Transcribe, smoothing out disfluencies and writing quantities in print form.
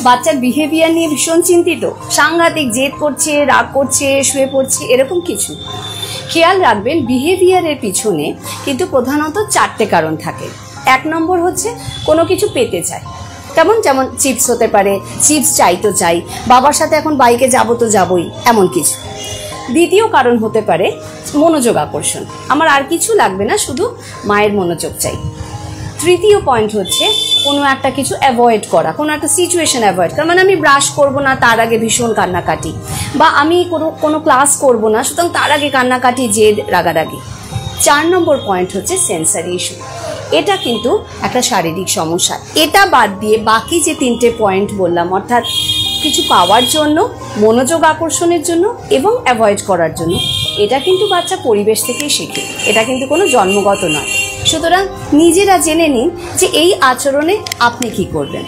বাচ্চার বিহেভিয়ার নিয়ে ভীষণ চিন্তিত, সাংঘাতিক জেদ করছে, রাগ করছে, শুয়ে পড়ছে, এরকম কিছু। খেয়াল রাখবেন বিহেভিয়ারের পিছনে কিন্তু প্রধানত 4টে কারণ থাকে। 1 নম্বর হচ্ছে কোনো কিছু পেতে চায়, যেমন চিপস হতে পারে, চিপস চাই তো চাই, বাবার সাথে এখন বাইকে যাবো তো যাবই, এমন কিছু। দ্বিতীয় কারণ হতে পারে মনোযোগ আকর্ষণ, আমার আর কিছু লাগবে না, শুধু মায়ের মনোযোগ চাই। তৃতীয় পয়েন্ট হচ্ছে কোনো একটা কিছু অ্যাভয়েড করা, কোনো একটা সিচুয়েশন অ্যাভয়েড করা, মানে আমি ব্রাশ করবো না তার আগে ভীষণ কান্নাকাটি, বা আমি কোনো ক্লাস করবো না সুতরাং তার আগে কান্নাকাটি, জেদ, রাগারাগি। 4 নম্বর পয়েন্ট হচ্ছে সেন্সারি ইস্যু, এটা কিন্তু একটা শারীরিক সমস্যা। এটা বাদ দিয়ে বাকি যে 3টে পয়েন্ট বললাম, অর্থাৎ কিছু পাওয়ার জন্য, মনোযোগ আকর্ষণের জন্য এবং অ্যাভয়েড করার জন্য, এটা কিন্তু বাচ্চা পরিবেশ থেকেই শেখে, এটা কিন্তু কোনো জন্মগত নয়। সুতরাং নিজেরা জেনে নিন যে এই আচরণে আপনি কি করবেন।